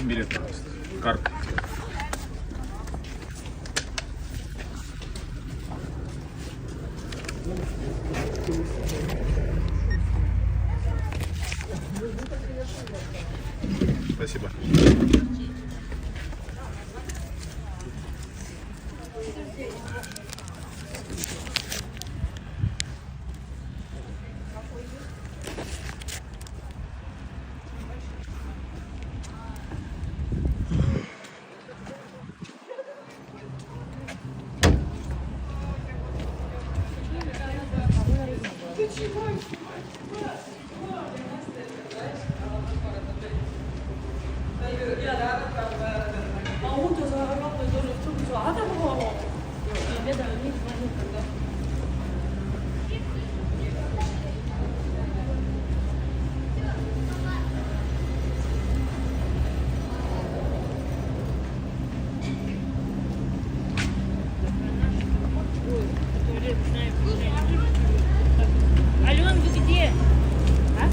819. Карта. Спасибо. Ален, вы где? А?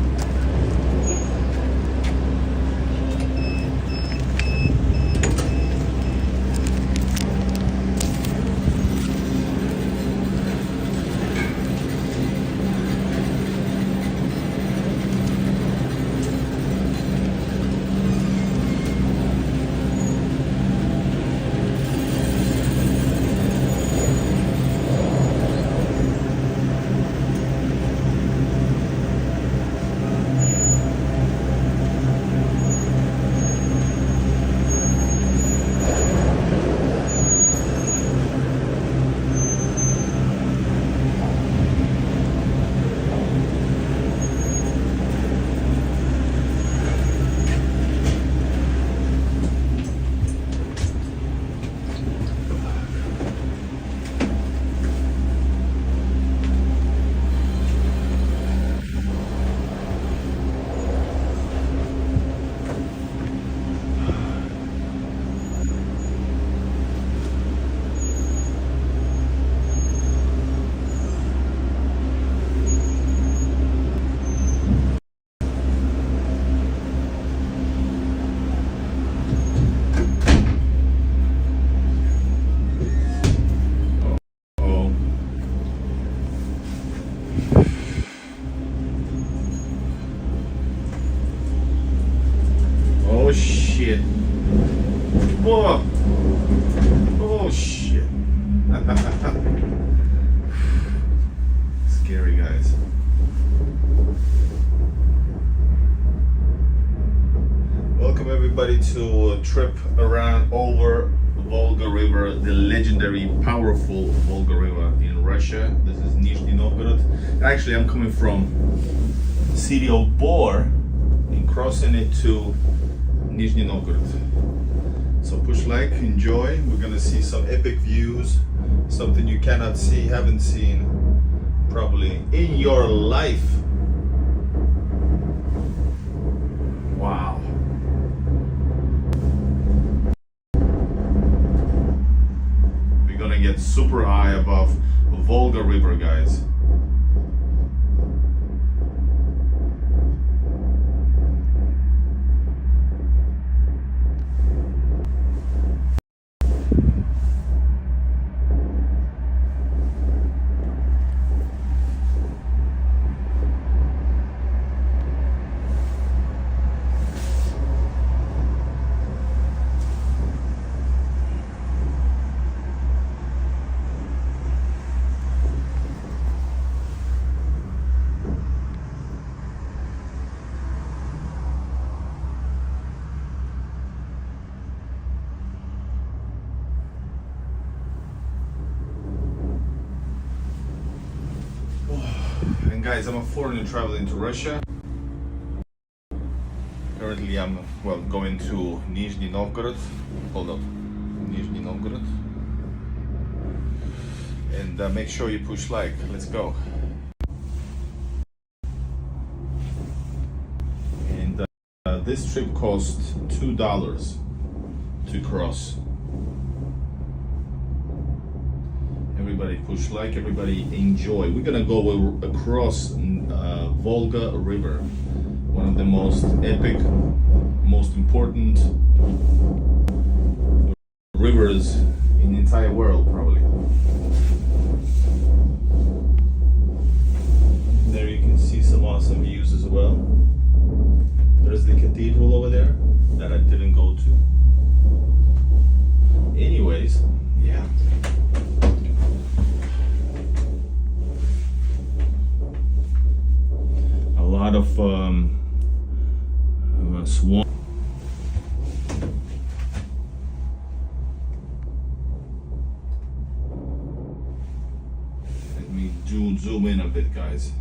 Oh shit. Whoa. Oh shit. Scary, guys. Welcome everybody to a trip around over Volga River, the legendary, powerful Volga River in Russia. This is Nizhny Novgorod. Actually, I'm coming from the city of Bor and crossing it to Nizhny Novgorod. So push like, enjoy. We're gonna see some epic views, something you cannot see, haven't seen probably in your life. Wow. We're gonna get super high above Volga River, guys. Guys, I'm a foreigner traveling to Russia. Currently I'm, going to Nizhny Novgorod. Hold up. Nizhny Novgorod. And make sure you push like. Let's go. And this trip costs $2 to cross. Everybody push like, everybody enjoy. We're gonna go across Volga River, one of the most epic most important rivers in the entire world, probably. There you can see some awesome views as well. There's the cathedral over there that I didn't go to. Anyways, yeah. A lot of swamp. Let me zoom in a bit, guys.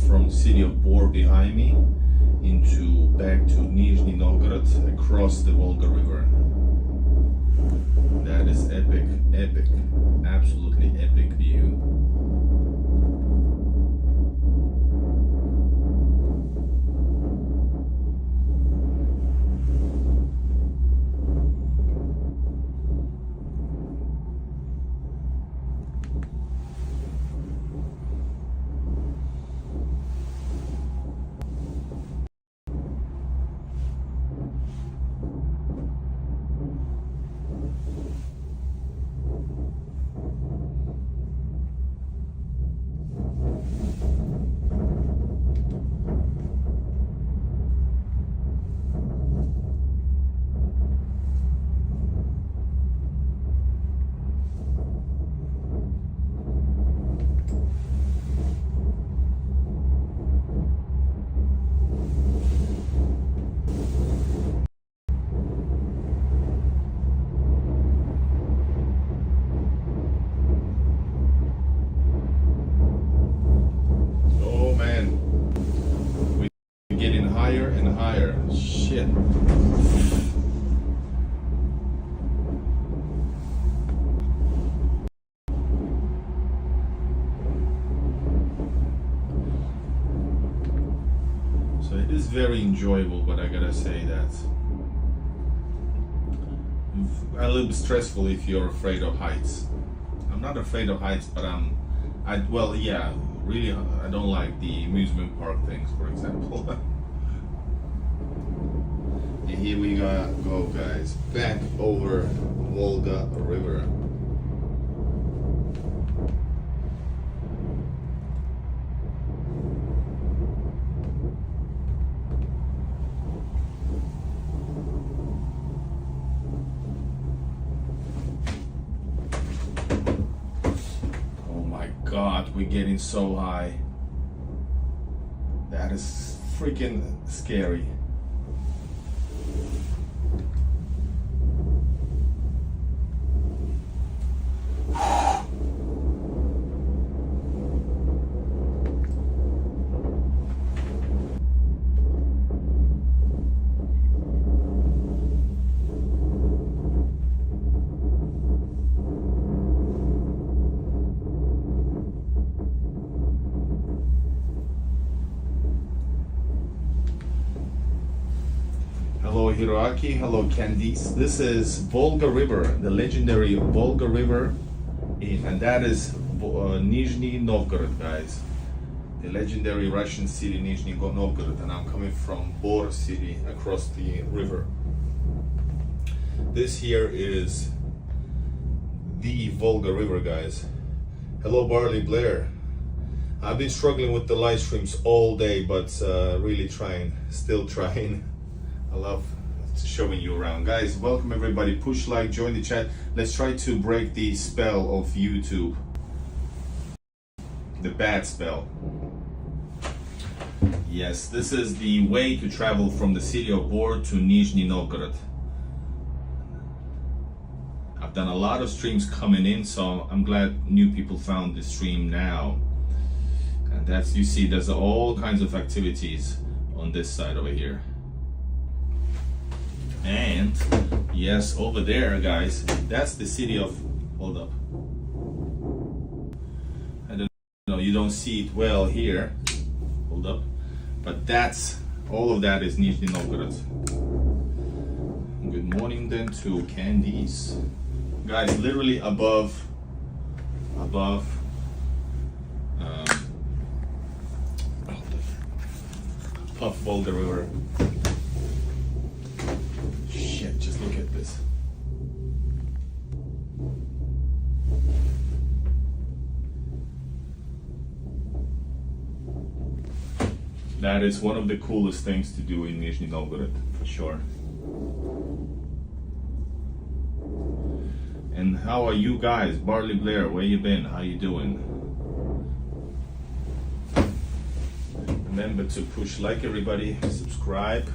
From city of Bor behind me back to Nizhny Novgorod across the Volga River. That is epic, absolutely epic view. Higher and higher. Shit. So it is very enjoyable, but I gotta say that a little bit stressful if you're afraid of heights. I'm not afraid of heights, but well, yeah, really, I don't like the amusement park things, for example. And here we go, guys, back over Volga River. Oh my God, we're getting so high. That is freaking scary. Hello Hiroaki, hello Candice. This is Volga River, the legendary Volga River, and that is Nizhny Novgorod, guys. The legendary Russian city Nizhny Novgorod, and I'm coming from Bor city across the river. This here is the Volga River, guys. Hello Barley Blair. I've been struggling with the live streams all day, but really still trying. I love showing you around. Guys, welcome everybody. Push like, join the chat. Let's try to break the spell of YouTube. The bad spell. Yes, this is the way to travel from the city of Bor to Nizhny Novgorod. I've done a lot of streams coming in, so I'm glad new people found the stream now. And that's, you see, there's all kinds of activities on this side over here. And yes, over there, guys, that's the city of, hold up. I don't know, you don't see it well here. Hold up. But that's, all of that is Nizhny Novgorod. Good morning then to Candies. Guys, literally above Volga River. Shit, just look at this. That is one of the coolest things to do in Nizhny Novgorod, for sure. And how are you guys? Barley Blair, where you been? How you doing? Remember to push like, everybody, subscribe.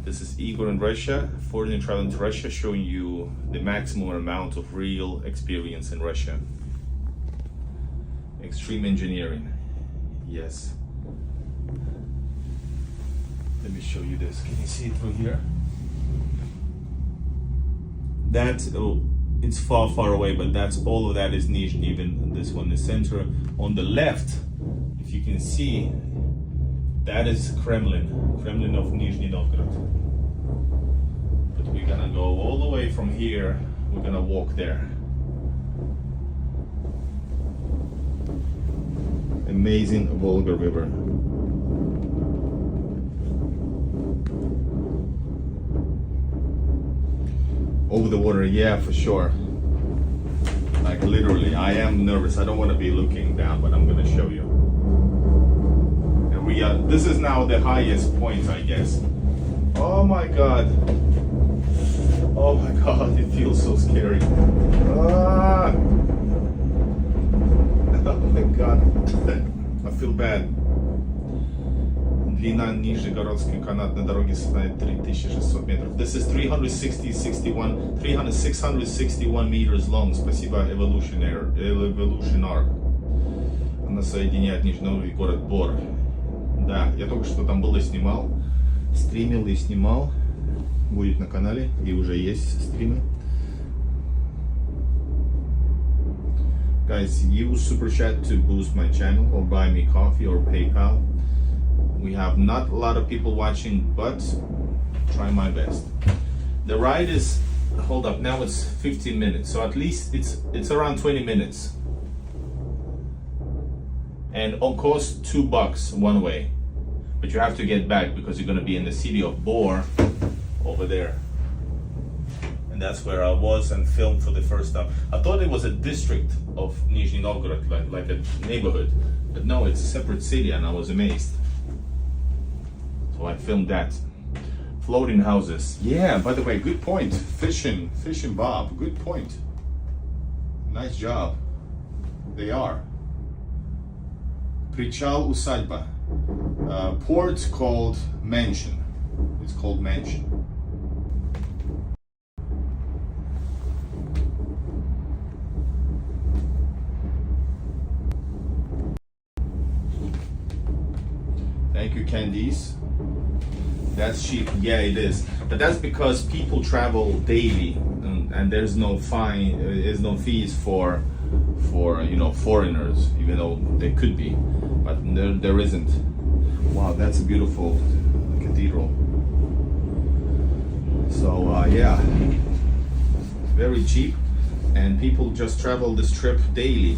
This is Igor in Russia, foreigner traveling to Russia, showing you the maximum amount of real experience in Russia. Extreme engineering, yes. Let me show you this. Can you see it through here? That's, oh, it's far away, but that's all of that is Nizhny. Even this one, the center on the left, if you can see, that is Kremlin of Nizhny Novgorod. But we're gonna go all the way from here. We're gonna walk there. Amazing Volga River. Over the water, yeah, for sure. Like literally, I am nervous. I don't want to be looking down, but I'm gonna show you. And we are, this is now the highest point, I guess. Oh my God. Oh my God, it feels so scary. Ah. Oh my God. I feel bad. Длина Нижегородской канатной дороги составляет 3600 метров. This is 661 meters long. Спасибо, Evolutionar. Она соединяет Нижний Новгород и город Бор. Да, я только что там был и снимал. Стримил и снимал. Будет на канале, и уже есть стримы. Guys, use Super Chat to boost my channel, or buy me coffee, or PayPal. We have not a lot of people watching, but try my best. The ride is, hold up, now it's 15 minutes, so at least it's around 20 minutes. And of course $2 one way, but you have to get back because you're going to be in the city of Bor over there. And that's where I was and filmed for the first time. I thought it was a district of Nizhny Novgorod, like a neighborhood, but no, it's a separate city, and I was amazed. So I filmed that. Floating houses. Yeah, by the way, good point. Fishing Bob, good point. Nice job. They are. Причал усадьба. Port called Mansion. It's called Mansion. Thank you, Candice. That's cheap. Yeah, it is. But that's because people travel daily, and there's no fine, there's no fees for foreigners, even though they could be, but there isn't. Wow, that's a beautiful cathedral. So yeah, very cheap, and people just travel this trip daily.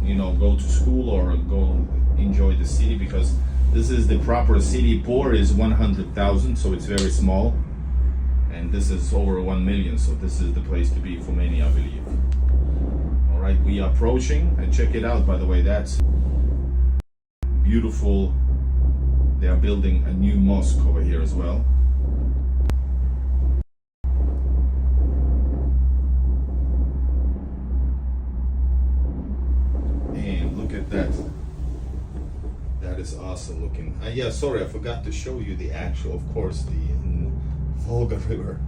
Go to school or go enjoy the city, because this is the proper city. Bor is 100,000, so it's very small, and this is over 1 million, so this is the place to be for many, I believe. All right, we are approaching, and check it out, by the way, that's beautiful. They are building a new mosque over here as well. that. That is awesome looking. Yeah, sorry, I forgot to show you the actual, of course, the Volga River.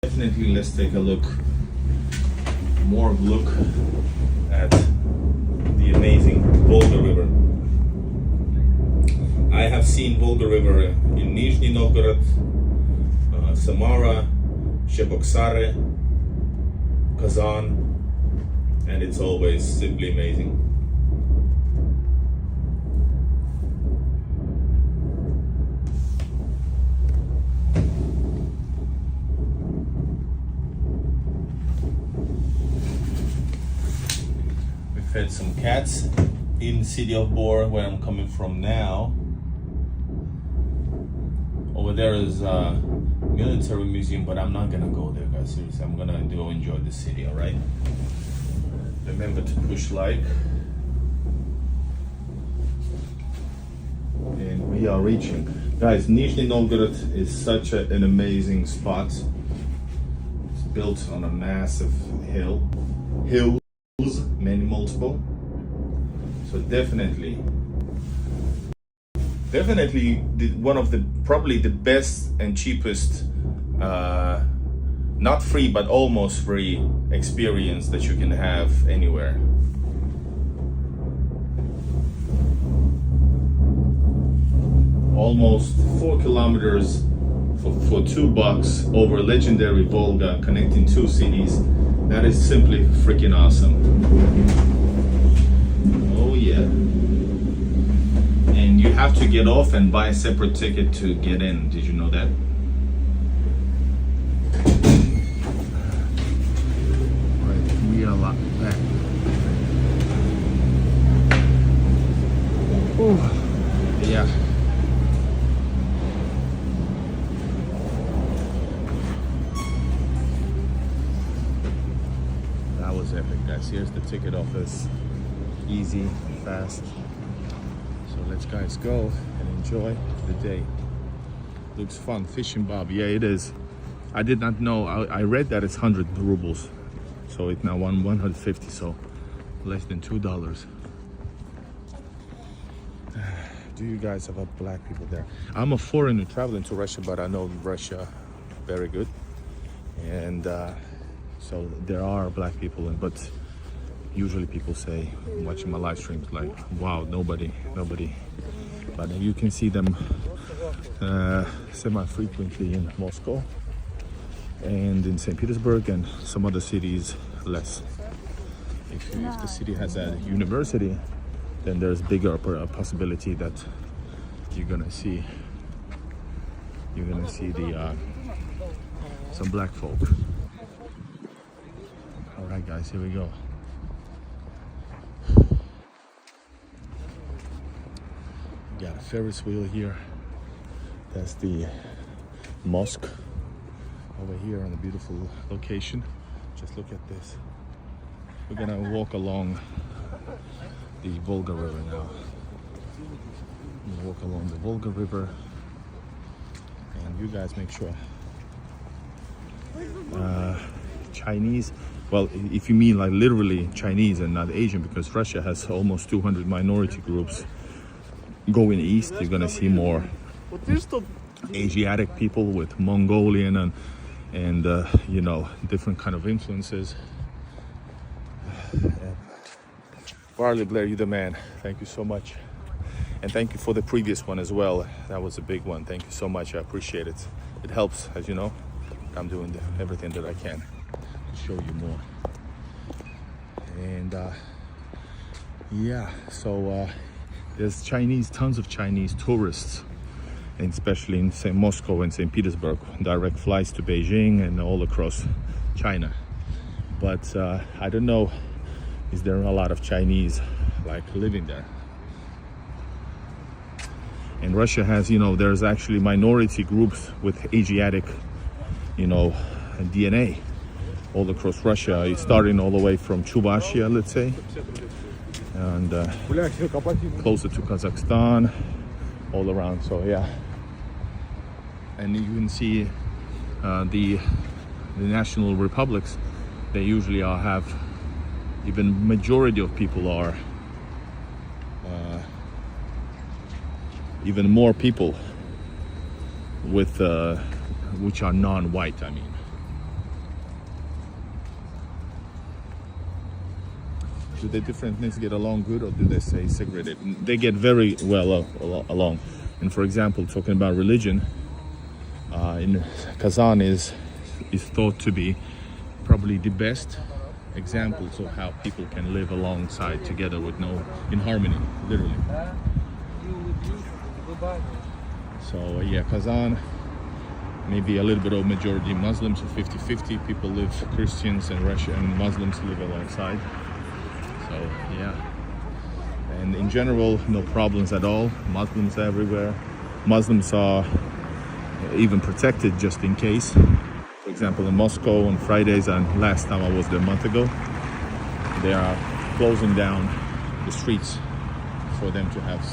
Definitely, let's take a look, more look at the amazing Volga River. I have seen Volga River in Nizhny Novgorod, Samara, Cheboksary, Kazan, and it's always simply amazing. Fed some cats in the city of Bor, where I'm coming from now. Over there is a military museum, but I'm not gonna go there, guys. Seriously, I'm gonna go enjoy the city. All right. Remember to push like. And we are reaching, guys. Nizhny Novgorod is such an amazing spot. It's built on a massive hills, many multiple. So definitely one of the probably the best and cheapest, not free but almost free experience that you can have anywhere. Almost 4 kilometers for $2 over legendary Volga, connecting two cities. That is simply freaking awesome. Oh yeah. And you have to get off and buy a separate ticket to get in. Did you know that? Right, we are locked back. Oh, yeah. That was epic, guys. Here's the ticket office. Easy, fast. So let's guys go and enjoy the day. Looks fun. Fishing bob. Yeah, it is. I did not know. I read that it's 100 rubles. So it's now 150, so less than $2. Do you guys have black people there? I'm a foreigner traveling to Russia, but I know Russia very good. And so there are black people, but usually people say, watching my live streams, like, wow, nobody. But you can see them semi-frequently in Moscow and in St. Petersburg and some other cities less. If the city has a university, then there's bigger possibility that you're gonna see the some black folk. All right, guys, here we go. Got a Ferris wheel here. That's the mosque over here on a beautiful location. Just look at this. We're gonna walk along the Volga River now. I'm gonna walk along the Volga River, and you guys make sure. Chinese, well, if you mean like literally Chinese and not Asian, because Russia has almost 200 minority groups. Going east, you're gonna see more Asiatic people with Mongolian and you know, different kind of influences. Barley Blair, you're the man. Thank you so much, and thank you for the previous one as well. That was a big one. Thank you so much. I appreciate it. It helps, as you know. I'm doing everything that I can to show you more. And yeah, so there's tons of Chinese tourists and especially in say Moscow and St. Petersburg, direct flights to Beijing and all across China. But I don't know, is there a lot of Chinese like living there? And Russia has, there's actually minority groups with Asiatic, DNA all across Russia, starting all the way from Chuvashia, let's say, and closer to Kazakhstan, all around. So yeah, and you can see the national republics. They usually have even majority of people are even more people with which are non-white. I mean, do the different ethnics get along good, or do they stay segregated? They get very well along. And for example, talking about religion, in Kazan is thought to be probably the best examples of how people can live alongside together in harmony, literally. So yeah, Kazan, maybe a little bit of majority Muslims, 50-50 people live, Christians and Russian and Muslims live alongside. So yeah, and in general, no problems at all. Muslims everywhere. Muslims are even protected just in case. For example, in Moscow on Fridays, and last time I was there a month ago, they are closing down the streets for them to have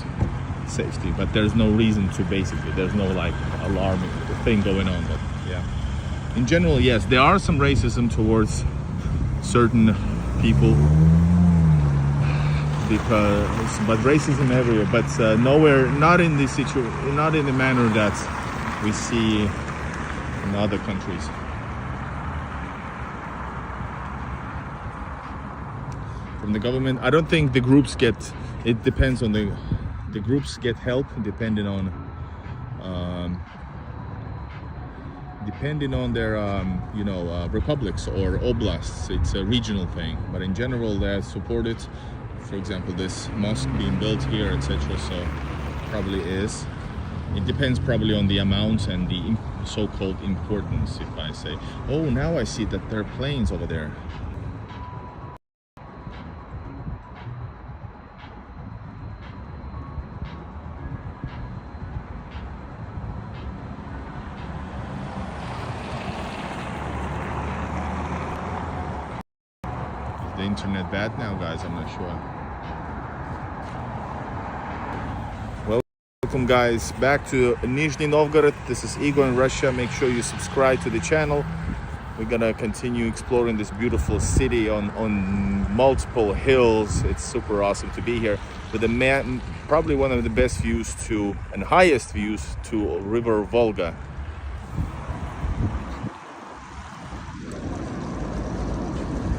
safety. But there's no reason to, basically, there's no like alarming thing going on. But yeah, in general, yes, there are some racism towards certain people, but racism everywhere, but nowhere, not in the not in the manner that we see in other countries. From the government, I don't think the groups get, it depends on the groups get help depending on their republics or oblasts. It's a regional thing, but in general they're supported. For example, this mosque being built here, etc. So probably is. It depends probably on the amount and the so-called importance. If I say, oh, now I see that there are planes over there. Is the internet bad now, guys? I'm not sure. Welcome guys back to Nizhny Novgorod. This is Igor in Russia. Make sure you subscribe to the channel. We're gonna continue exploring this beautiful city on multiple hills. It's super awesome to be here with probably one of the best views and highest views to river Volga.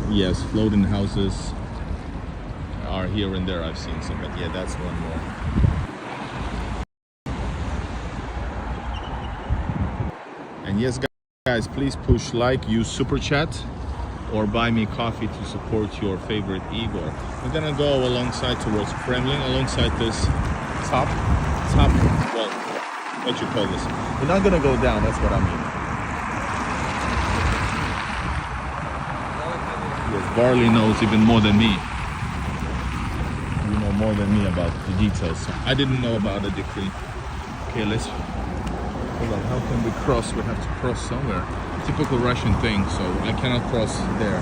Yes, floating houses are here and there. I've seen some, but yeah, that's one more. And yes, guys, please push like, use super chat, or buy me coffee to support your favorite Igor. We're gonna go alongside towards Kremlin, alongside this top, well, what you call this. We're not gonna go down, that's what I mean. Yes, Barley knows even more than me. You know more than me about the details. So I didn't know about the decree. Okay, let's. Hold on, how can we cross? We have to cross somewhere. Typical Russian thing, so I cannot cross there.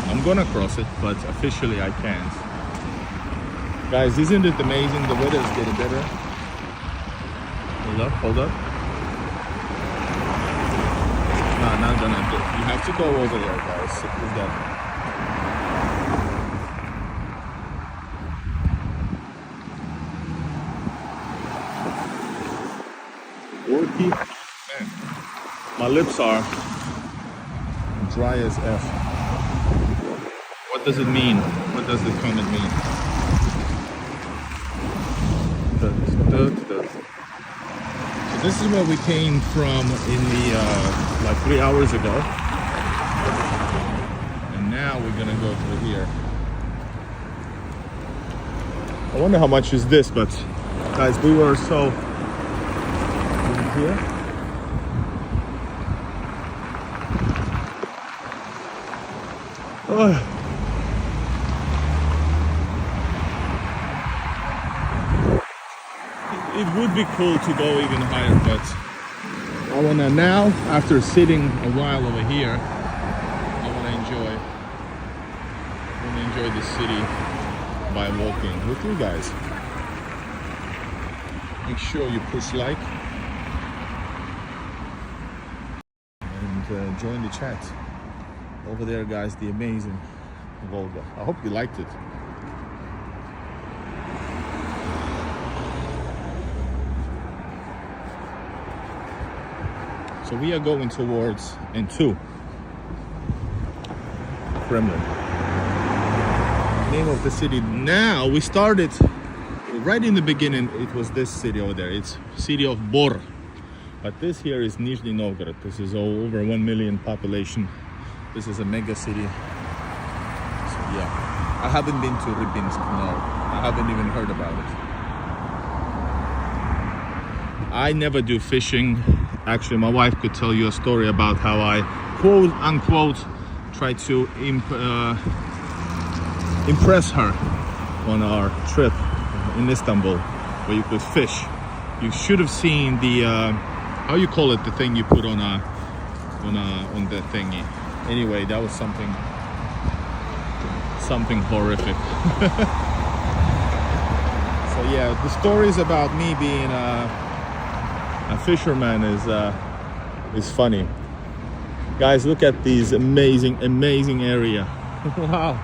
I'm gonna cross it, but officially I can't. Guys, isn't it amazing? The weather is getting better. Hold up. No, not gonna do it. You have to go over there, guys. With that. Man, my lips are dry as F. What does it mean? What does this comment mean? So this is where we came from in the like 3 hours ago, and now we're gonna go through here. I wonder how much is this, but guys, we here. Oh. It would be cool to go even higher, but I wanna now, after sitting a while over here, I wanna enjoy the city by walking with you guys. Make sure you push like and join the chat over there, guys. The amazing Volga. I hope you liked it. So we are going towards N2 Kremlin. Name of the city. Now we started right in the beginning. It was this city over there. It's city of Bor, but this here is Nizhny Novgorod. This is over 1 million population. This is a mega city. So yeah, I haven't been to Rybinsk. No, I haven't even heard about it. I never do fishing. Actually, my wife could tell you a story about how I, quote unquote, tried to impress her on our trip in Istanbul, where you could fish. You should have seen the how you call it, the thing you put on the thingy. Anyway, that was something horrific. So yeah, the stories about me being a fisherman is funny. Guys, look at these amazing area. Wow,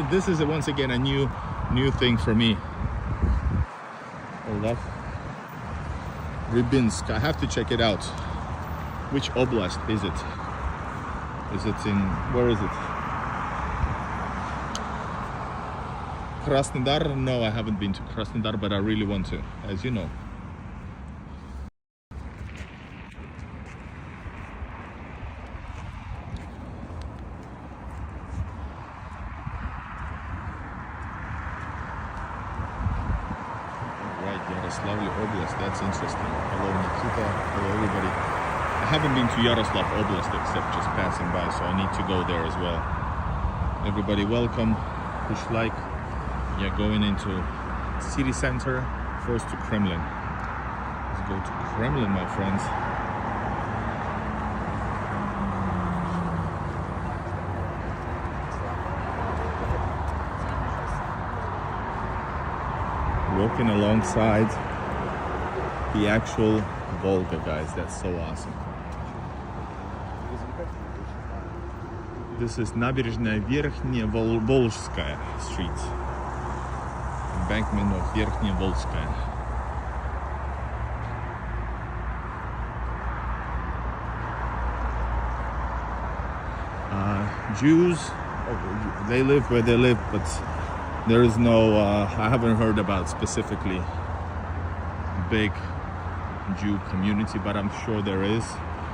this is once again a new thing for me. Hold up. Rybinsk, I have to check it out. Which oblast is it? Is it in, where is it? Krasnodar? No, I haven't been to Krasnodar, but I really want to, as you know. Yaroslavl Oblast, that's interesting. Hello Nikita, hello everybody. I haven't been to Yaroslav Oblast except just passing by, so I need to go there as well. Everybody welcome, push like. Yeah, going into city center, first to Kremlin. Let's go to Kremlin, my friends. Walking alongside the actual Volga, guys. That's so awesome. This is Nabережная Верхняя Volskaya Street. Embankment of Верхняя Volskaya. Jews, they live where they live, but there is no, I haven't heard about specifically big Jew community, but I'm sure there is.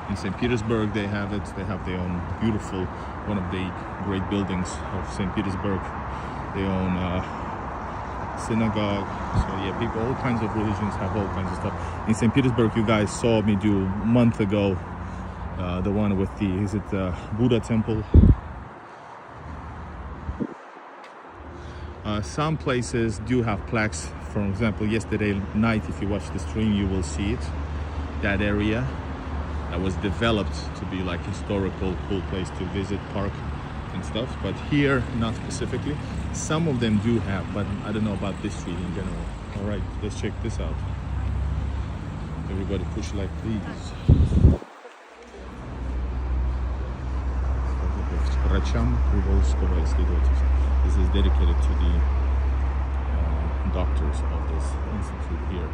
In St. Petersburg they have it. They have their own beautiful, one of the great buildings of St. Petersburg. They own synagogue. So yeah, people, all kinds of religions have all kinds of stuff. In St. Petersburg, you guys saw me do a month ago, the one with the, is it the Buddha temple? Some places do have plaques. For example, yesterday night, if you watch the stream, you will see it. That area that was developed to be like historical, cool place to visit, park and stuff. But here, not specifically. Some of them do have, but I don't know about this street in general. All right, let's check this out. Everybody push like, please. Врачам Приволжского исследовательства. This is dedicated to the doctors of this institute here.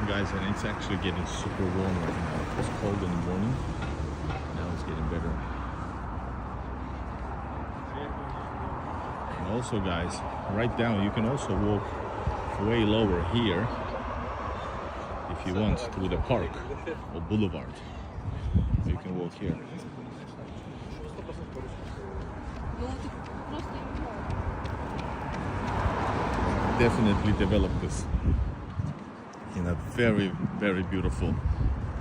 Guys, and it's actually getting super warm right now. It was cold in the morning. Now it's getting better. And also, guys, right down, you can also walk way lower here if you want through the park or boulevard. You can walk here. Definitely develop this in a very, very beautiful,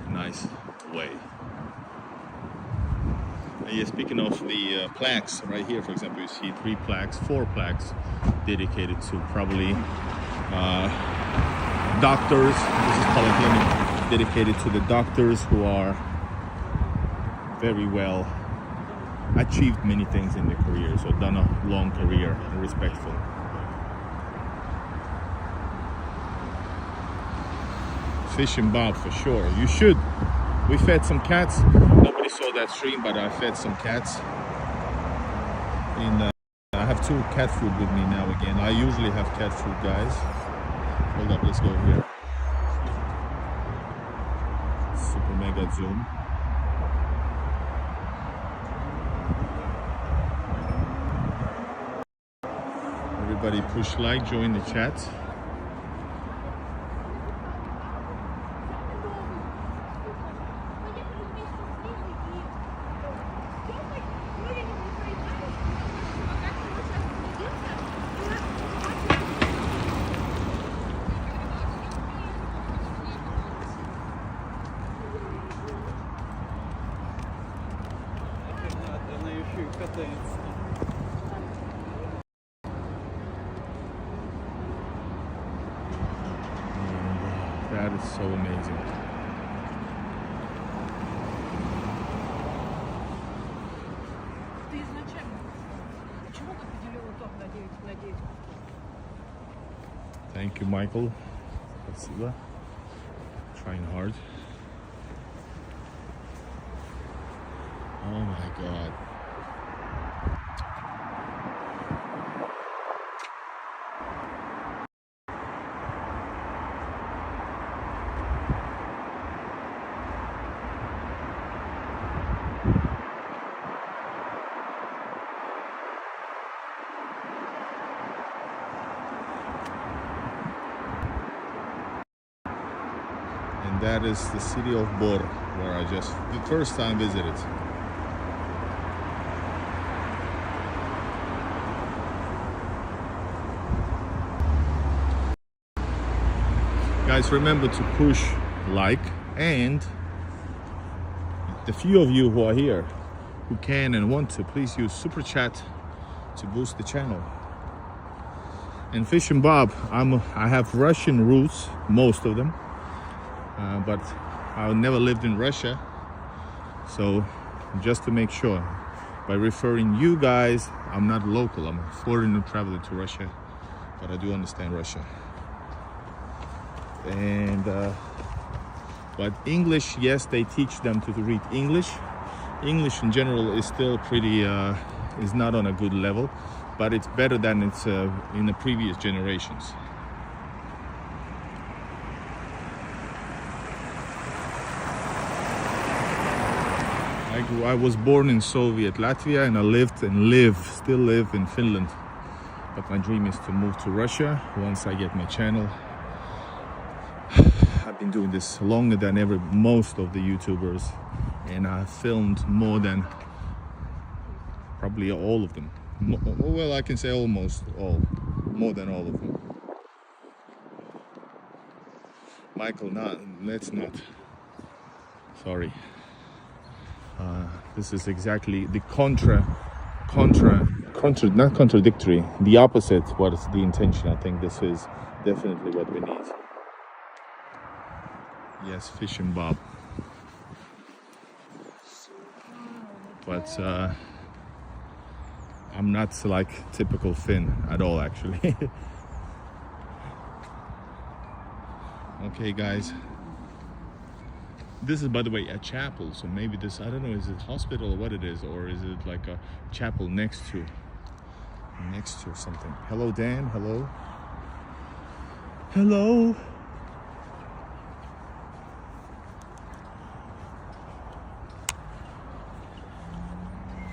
nice way. Yeah, speaking of the plaques, right here, for example, you see 4 plaques dedicated to probably doctors. This is polyclinic dedicated to the doctors who are very well achieved many things in their career, so done a long career and respectful. Fishing Bob for sure. You should. We fed some cats. Nobody saw that stream, but I fed some cats. I have 2 cat food with me now again. I usually have cat food, guys. Hold up, let's go here. Super mega zoom. Everybody push like, join the chat. That is so amazing. Thank you, Michael. Спасибо. Trying hard. Oh my God. That is the city of Bor, where I just the first time visited. Guys, remember to push like, and the few of you who are here who can and want to, please use super chat to boost the channel. And Fish and Bob, I have Russian roots, most of them. But I never lived in Russia, so just to make sure, by referring you guys, I'm not local, I'm a foreigner traveling to Russia, but I do understand Russia. And but English, yes, they teach them to read English. English in general is still pretty, is not on a good level, but it's better than it's in the previous generations. I was born in Soviet Latvia, and I still live in Finland. But my dream is to move to Russia once I get my channel. I've been doing this longer than most of the YouTubers, and I've filmed more than probably all of them. Well, I can say almost all, more than all of them. Michael, let's not. Sorry. This is exactly the not contradictory, the opposite what is the intention. I think this is definitely what we need. Yes, Fish and Bob. But I'm not like typical Finn at all, actually. Okay, guys. This is, by the way, a chapel, so maybe this, I don't know, is it hospital or what it is, or is it like a chapel next to something. Hello, Dan. Hello. Hello.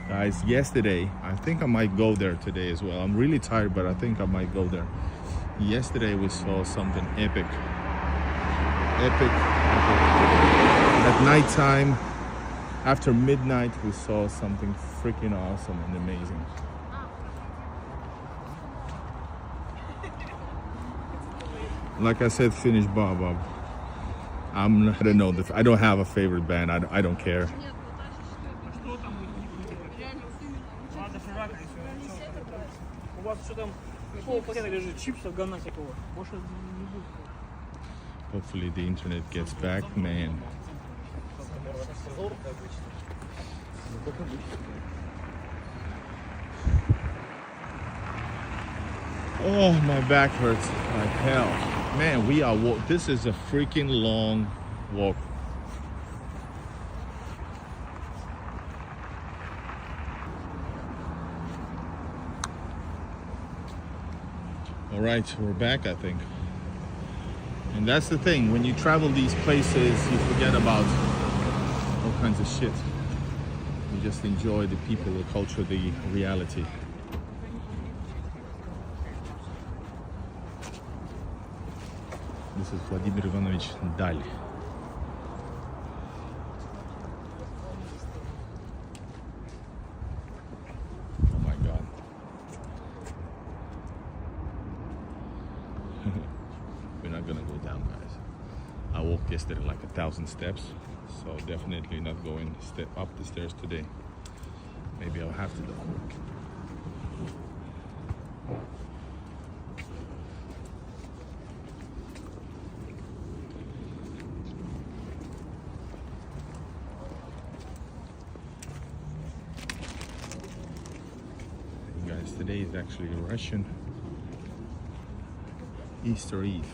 Guys, yesterday, I think I might go there today as well. I'm really tired, but I think I might go there. Yesterday we saw something epic. Epic. At nighttime, after midnight, we saw something freaking awesome and amazing. Like I said, finish Bob. I don't know. I don't have a favorite band. I don't care. У вас что там, какого пакета лежит? Чипсов, говна всякого. Больше не будет. Hopefully the internet gets back, man. Oh, my back hurts like hell. Man, this is a freaking long walk. All right, we're back, I think. And that's the thing, when you travel these places, you forget about all kinds of shit. You just enjoy the people, the culture, the reality. This is Vladimir Ivanovich Dalь. Oh my God. We're not gonna go down, guys. I walked yesterday like 1,000 steps, so definitely not going up the stairs today. Maybe I'll have to though. Guys, today is actually Russian Easter Eve.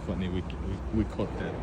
Funny, we caught that.